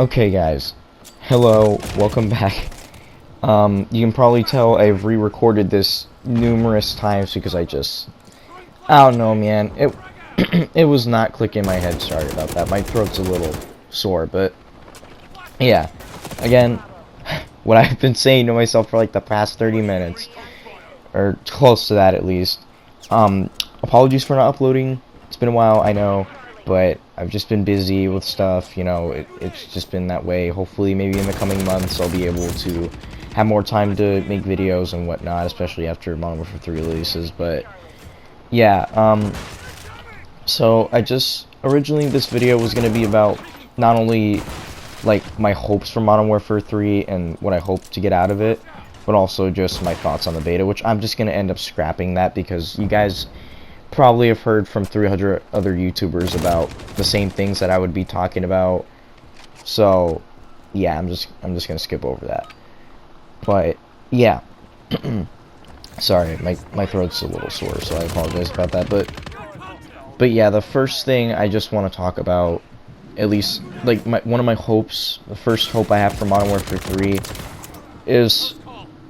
Okay, guys. Hello, welcome back. You can probably tell I've re-recorded this numerous times because I don't know, man. It was not clicking my head. Sorry about that. My throat's a little sore, but yeah. Again, what I've been saying to myself for like the past 30 minutes, or close to that at least. Apologies for not uploading. It's been a while, I know, but I've just been busy with stuff, you know, it's just been that way. Hopefully, maybe in the coming months, I'll be able to have more time to make videos and whatnot, especially after Modern Warfare 3 releases, but yeah, so originally this video was going to be about not only, like, my hopes for Modern Warfare 3 and what I hope to get out of it, but also just my thoughts on the beta, which I'm just going to end up scrapping that because you guys probably have heard from 300 other YouTubers about the same things that I would be talking about. So, yeah, I'm just gonna skip over that. But yeah, sorry, my throat's a little sore, so I apologize about that. But yeah, the first thing I just want to talk about, at least like one of my hopes, the first hope I have for Modern Warfare 3 is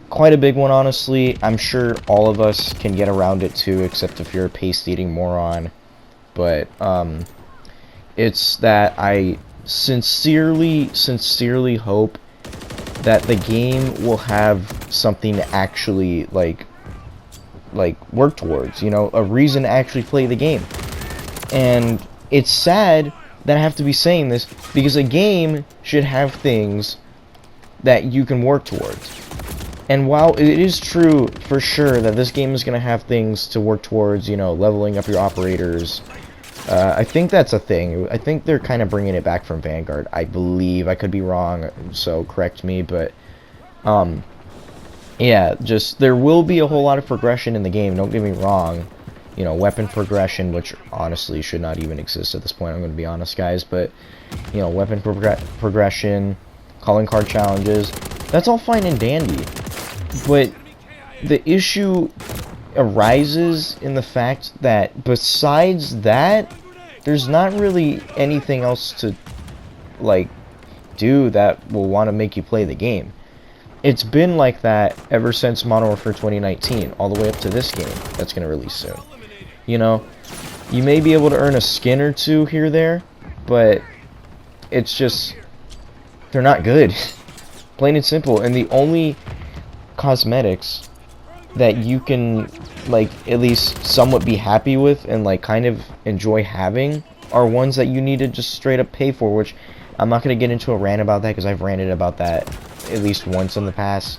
quite a big one, honestly. I'm sure all of us can get around it too, except if you're a paste-eating moron. But it's that I sincerely hope that the game will have something to actually like work towards, you know, a reason to actually play the game. And it's sad that I have to be saying this because a game should have things that you can work towards. And while it is true for sure that this game is going to have things to work towards, you know, leveling up your operators, I think that's a thing. I think they're kind of bringing it back from Vanguard, I believe. I could be wrong, so correct me, but yeah, just there will be a whole lot of progression in the game, don't get me wrong. You know, weapon progression, which honestly should not even exist at this point, I'm going to be honest, guys, but, you know, weapon progression, calling card challenges, that's all fine and dandy. But the issue arises in the fact that besides that, there's not really anything else to, like, do that will want to make you play the game. It's been like that ever since Modern Warfare 2019, all the way up to this game that's going to release soon. You know, you may be able to earn a skin or two here or there, but it's just, they're not good. Plain and simple. And the only cosmetics that you can, like, at least somewhat be happy with and, like, kind of enjoy having are ones that you need to just straight up pay for, which I'm not going to get into a rant about that because I've ranted about that at least once in the past,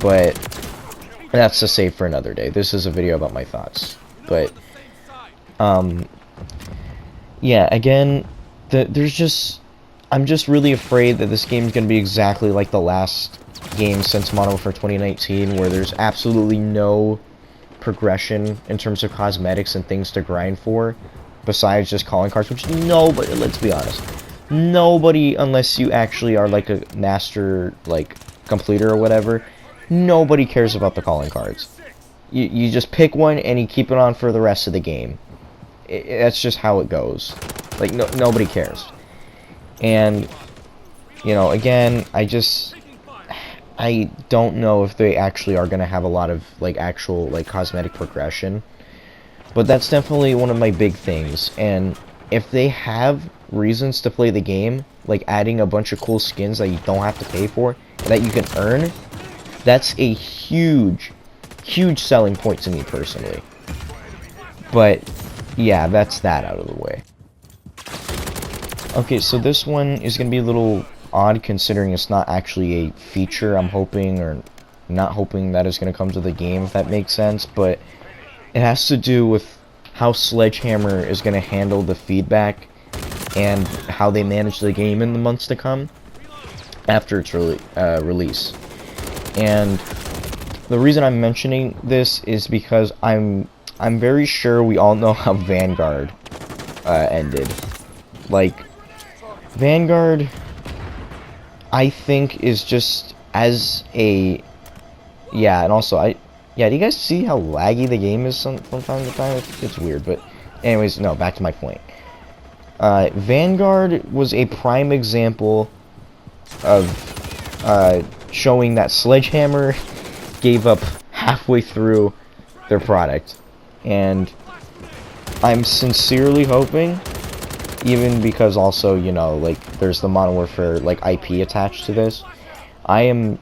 but that's to save for another day. This is a video about my thoughts, but yeah, again, I'm just really afraid that this game is going to be exactly like the last game since Modern Warfare 2019, where there's absolutely no progression in terms of cosmetics and things to grind for, besides just calling cards, which nobody, let's be honest, nobody, unless you actually are like a master, like, completer or whatever, nobody cares about the calling cards. You just pick one and you keep it on for the rest of the game. That's just how it goes. Like, nobody cares. And, you know, again, I don't know if they actually are going to have a lot of, like, actual, like, cosmetic progression. But that's definitely one of my big things. And if they have reasons to play the game, like adding a bunch of cool skins that you don't have to pay for, and that you can earn, that's a huge selling point to me personally. But, yeah, that's that out of the way. Okay, so this one is going to be a little odd considering it's not actually a feature I'm hoping or not hoping that is going to come to the game, if that makes sense, but it has to do with how Sledgehammer is going to handle the feedback and how they manage the game in the months to come after its release. And the reason I'm mentioning this is because I'm very sure we all know how Vanguard ended. Like, Vanguard, I think, is just as a, yeah, and also yeah, do you guys see how laggy the game is from time to time? It's weird, but anyways, no, back to my point. Vanguard was a prime example of showing that Sledgehammer gave up halfway through their product. And I'm sincerely hoping, even because also, you know, like, there's the Modern Warfare, like, IP attached to this, I am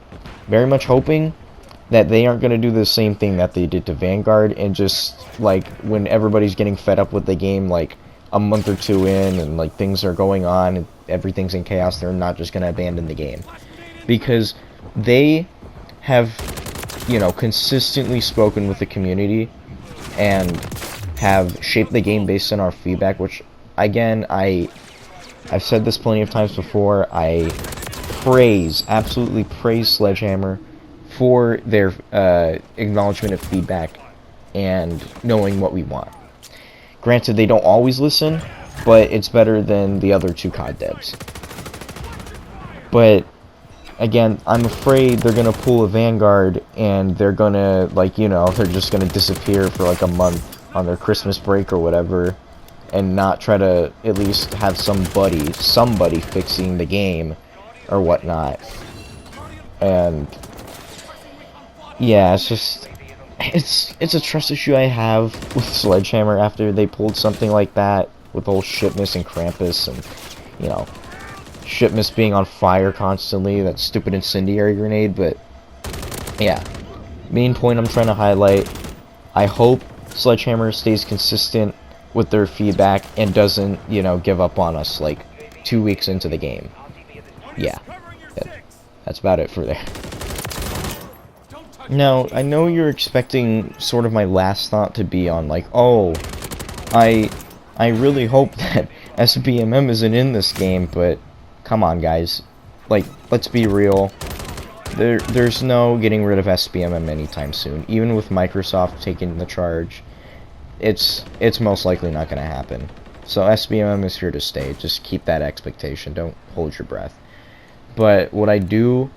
very much hoping that they aren't going to do the same thing that they did to Vanguard, and just, like, when everybody's getting fed up with the game, like, a month or two in, and, like, things are going on, and everything's in chaos, they're not just going to abandon the game. Because they have, you know, consistently spoken with the community, and have shaped the game based on our feedback, which, again, I've said this plenty of times before, I absolutely praise Sledgehammer for their acknowledgement of feedback and knowing what we want. Granted, they don't always listen, but it's better than the other two COD devs. But again, I'm afraid they're gonna pull a Vanguard and they're gonna, like, you know, they're just gonna disappear for like a month on their Christmas break or whatever, and not try to at least have somebody fixing the game or whatnot. And yeah, it's just, it's a trust issue I have with Sledgehammer after they pulled something like that with old Shipmas and Krampus, and, you know, Shipmas being on fire constantly, that stupid incendiary grenade. But yeah, main point I'm trying to highlight, I hope Sledgehammer stays consistent with their feedback and doesn't, you know, give up on us like 2 weeks into the game. Yeah, that's about it for there. Now, I know you're expecting sort of my last thought to be on, like, oh, I really hope that SBMM isn't in this game, but come on, guys. Like, let's be real. There's no getting rid of SBMM anytime soon. Even with Microsoft taking the charge, it's most likely not going to happen. So SBMM is here to stay. Just keep that expectation. Don't hold your breath. But what I do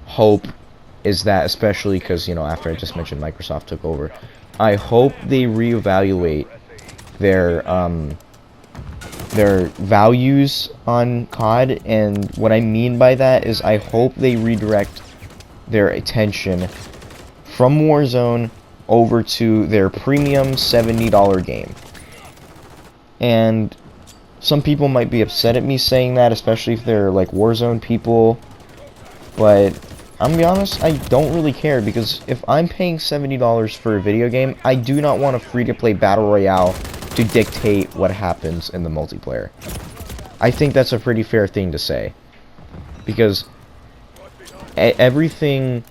hope is that, especially because, you know, after I just mentioned Microsoft took over, I hope they reevaluate their values on COD, and what I mean by that is I hope they redirect their attention from Warzone over to their premium $70 game. And some people might be upset at me saying that, especially if they're like Warzone people, but I'm gonna be honest, I don't really care, because if I'm paying $70 for a video game, I do not want a free-to-play battle royale to dictate what happens in the multiplayer. I think that's a pretty fair thing to say, because everything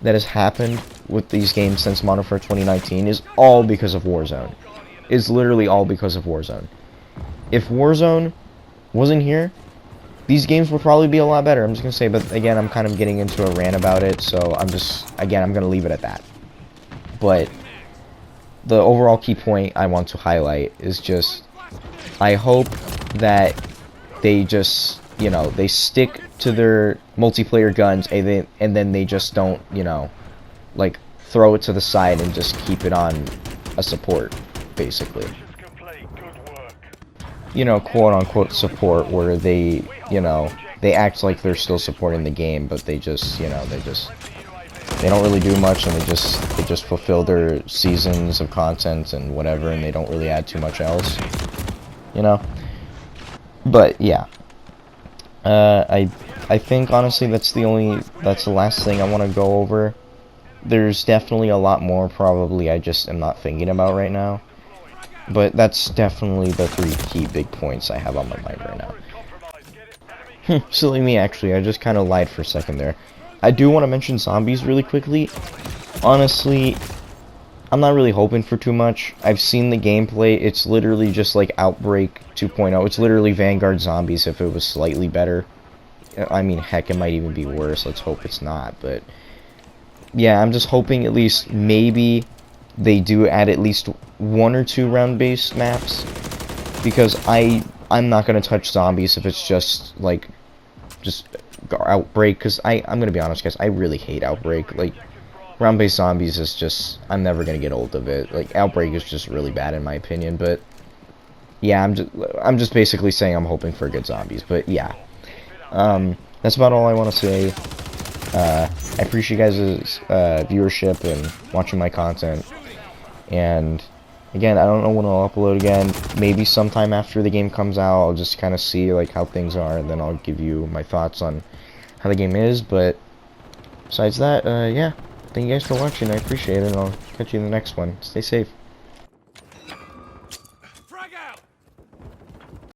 that has happened with these games since Modern Warfare 2019 is all because of Warzone. It's literally all because of Warzone. If Warzone wasn't here, these games would probably be a lot better. I'm just gonna say, but again, I'm kind of getting into a rant about it, so I'm gonna leave it at that. But the overall key point I want to highlight is just, I hope that they just, you know, they stick to their multiplayer guns, and then they just don't, you know, like, throw it to the side and just keep it on a support, basically. You know, quote-unquote support, where they, you know, they act like they're still supporting the game, but they just, you know, they don't really do much, and they just fulfill their seasons of content and whatever, and they don't really add too much else, you know? But, yeah. I think, honestly, that's the last thing I want to go over. There's definitely a lot more, probably, I just am not thinking about right now. But that's definitely the 3 key big points I have on my mind right now. Silly me, actually. I just kind of lied for a second there. I do want to mention zombies really quickly. Honestly, I'm not really hoping for too much. I've seen the gameplay. It's literally just like Outbreak 2.0. It's literally Vanguard Zombies if it was slightly better. I mean, heck, it might even be worse. Let's hope it's not. But yeah, I'm just hoping at least maybe they do add at least 1 or 2 round-based maps, because I'm not gonna touch zombies if it's just like Outbreak, because I'm gonna be honest, guys, I really hate Outbreak. Like, round-based zombies is just, I'm never gonna get old of it. Like, Outbreak is just really bad in my opinion. But yeah, I'm just basically saying I'm hoping for good zombies, but yeah. That's about all I want to say. I appreciate you guys' viewership and watching my content. And again, I don't know when I'll upload again. Maybe sometime after the game comes out. I'll just kind of see like how things are, and then I'll give you my thoughts on how the game is. But besides that, yeah. Thank you guys for watching. I appreciate it. And I'll catch you in the next one. Stay safe.